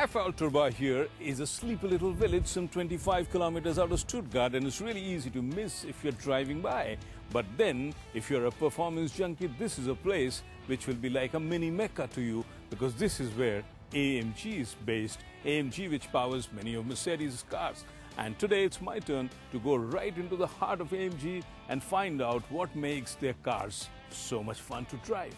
Affolterba here is a sleepy little village some 25 kilometers out of Stuttgart, and it's really easy to miss if you're driving by. But then, if you're a performance junkie, this is a place which will be like a mini Mecca to you, because this is where AMG is based. AMG which powers many of Mercedes cars. And today it's my turn to go right into the heart of AMG and find out what makes their cars so much fun to drive.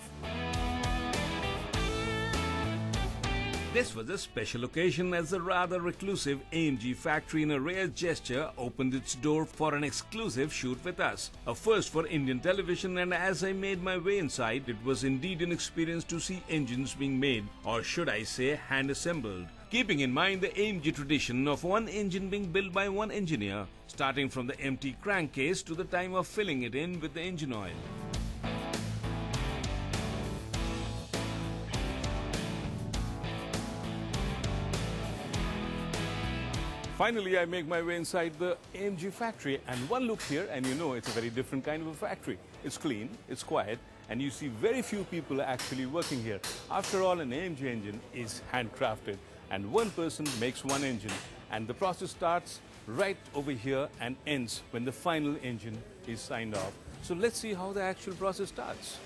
This was a special occasion as the rather reclusive AMG factory in a rare gesture opened its door for an exclusive shoot with us. A first for Indian television, and as I made my way inside, it was indeed an experience to see engines being made, or should I say hand assembled. Keeping in mind the AMG tradition of one engine being built by one engineer, starting from the empty crankcase to the time of filling it in with the engine oil. Finally, I make my way inside the AMG factory, and one look here and you know it's a very different kind of a factory. It's clean, it's quiet, and you see very few people actually working here. After all, an AMG engine is handcrafted, and one person makes one engine, and the process starts right over here and ends when the final engine is signed off. So let's see how the actual process starts.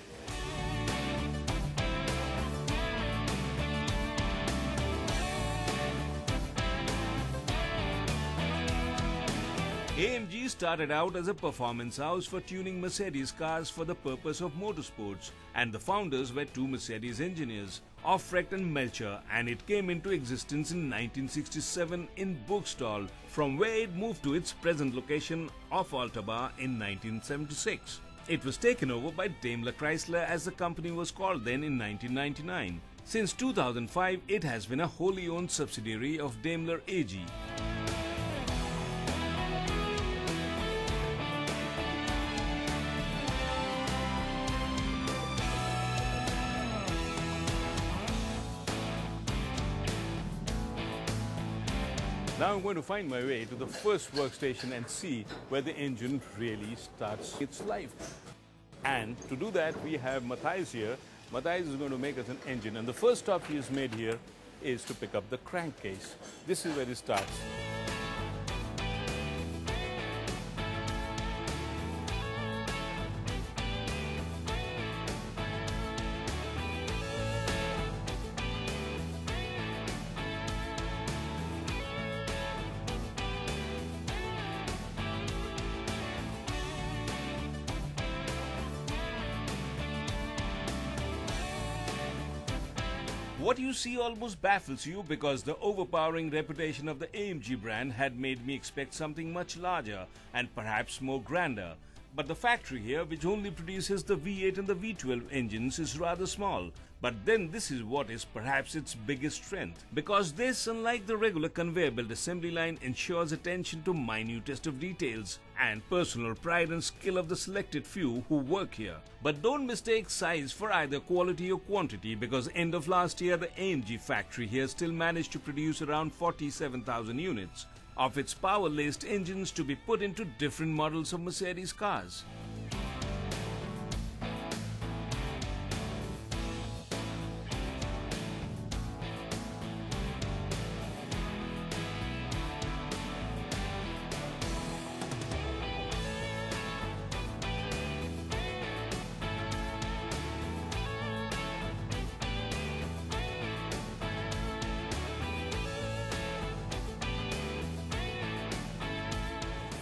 AMG started out as a performance house for tuning Mercedes cars for the purpose of motorsports, and the founders were two Mercedes engineers, Aufrecht and Melcher, and it came into existence in 1967 in Burgstall, from where it moved to its present location Affolterba in 1976. It was taken over by Daimler Chrysler, as the company was called then, in 1999. Since 2005, it has been a wholly owned subsidiary of Daimler AG. Now I'm going to find my way to the first workstation and see where the engine really starts its life. And to do that, we have Matthias here. Matthias is going to make us an engine, and the first stop he has made here is to pick up the crankcase. This is where it starts. What you see almost baffles you, because the overpowering reputation of the AMG brand had made me expect something much larger and perhaps more grander. But the factory here, which only produces the V8 and the V12 engines, is rather small. But then this is what is perhaps its biggest strength, because this, unlike the regular conveyor belt assembly line, ensures attention to minutest of details and personal pride and skill of the selected few who work here. But don't mistake size for either quality or quantity, because end of last year the AMG factory here still managed to produce around 47,000 units of its power-laced engines to be put into different models of Mercedes cars.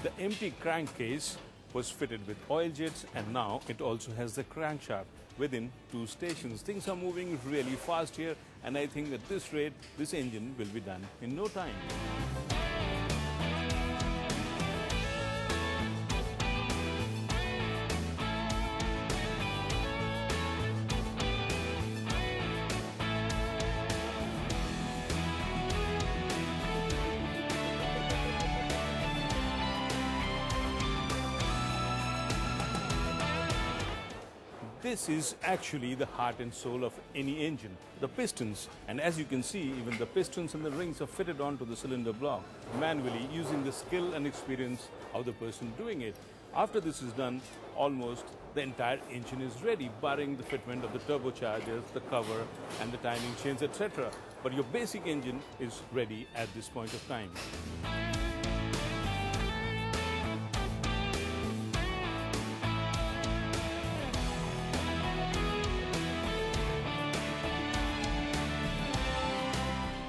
The empty crankcase was fitted with oil jets, and now it also has the crankshaft within two stations. Things are moving really fast here, and I think at this rate, this engine will be done in no time. This is actually the heart and soul of any engine, the pistons. And as you can see, even the pistons and the rings are fitted onto the cylinder block manually, using the skill and experience of the person doing it. After this is done, almost the entire engine is ready, barring the fitment of the turbochargers, the cover and the timing chains, etc. But your basic engine is ready at this point of time.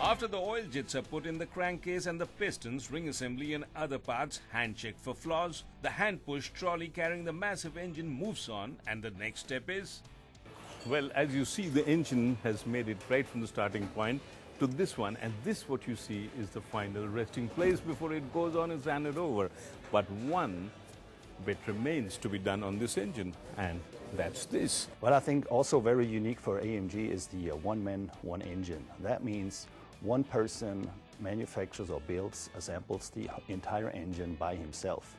After the oil jets are put in the crankcase and the pistons, ring assembly and other parts hand-checked for flaws, the hand-push trolley carrying the massive engine moves on, and the next step is... Well, as you see, the engine has made it right from the starting point to this one, and this, what you see, is the final resting place before it goes on and handed over. But one bit remains to be done on this engine, and that's this. Well, I think also very unique for AMG is the one man, one engine. That means one person manufactures or builds, assembles the entire engine by himself.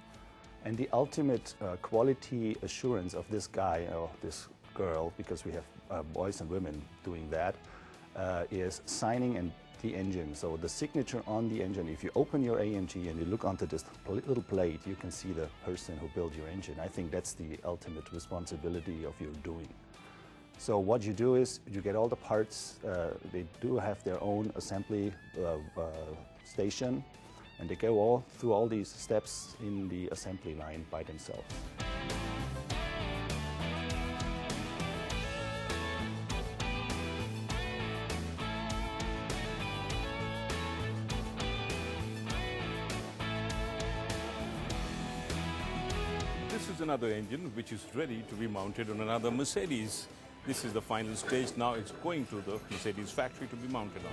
And the ultimate quality assurance of this guy or this girl, because we have boys and women doing that, is signing the engine. So the signature on the engine, if you open your AMG and you look onto this little plate, you can see the person who built your engine. I think that's the ultimate responsibility of your doing. So what you do is you get all the parts. They do have their own assembly station, and they go through all these steps in the assembly line by themselves. This is another engine which is ready to be mounted on another Mercedes. This is the final stage. Now it's going to the Mercedes factory to be mounted on.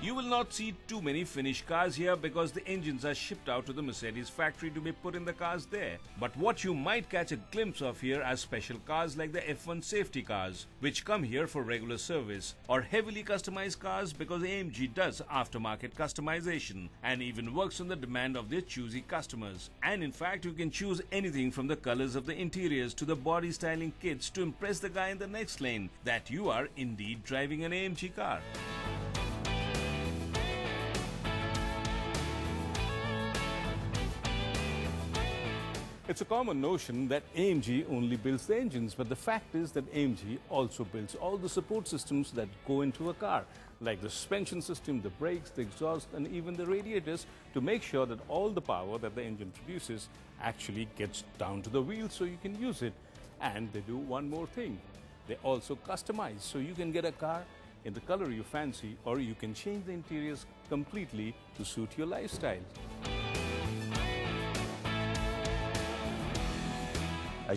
You will not see too many finished cars here because the engines are shipped out to the Mercedes factory to be put in the cars there. But what you might catch a glimpse of here are special cars like the F1 safety cars, which come here for regular service, or heavily customized cars because AMG does aftermarket customization and even works on the demand of their choosy customers. And in fact, you can choose anything from the colors of the interiors to the body styling kits to impress the guy in the next lane that you are indeed driving an AMG car. It's a common notion that AMG only builds the engines, but the fact is that AMG also builds all the support systems that go into a car, like the suspension system, the brakes, the exhaust, and even the radiators, to make sure that all the power that the engine produces actually gets down to the wheels so you can use it. And they do one more thing. They also customize, so you can get a car in the color you fancy, or you can change the interiors completely to suit your lifestyle.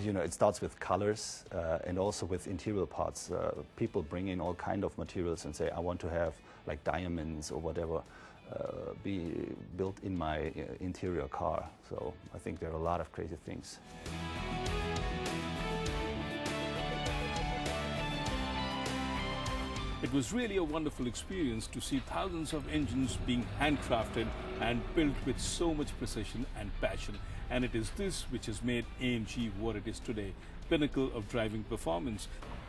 You know, it starts with colors and also with interior parts. People bring in all kind of materials and say, I want to have like diamonds or whatever be built in my interior car. So I think there are a lot of creative things. It was really a wonderful experience to see thousands of engines being handcrafted and built with so much precision and passion. And it is this which has made AMG what it is today, pinnacle of driving performance.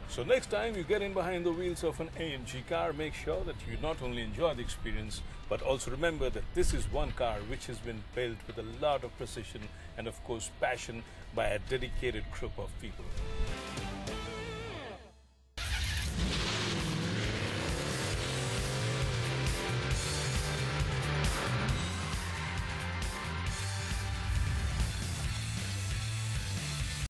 So next time you get in behind the wheels of an AMG car, make sure that you not only enjoy the experience, but also remember that this is one car which has been built with a lot of precision and of course passion by a dedicated group of people.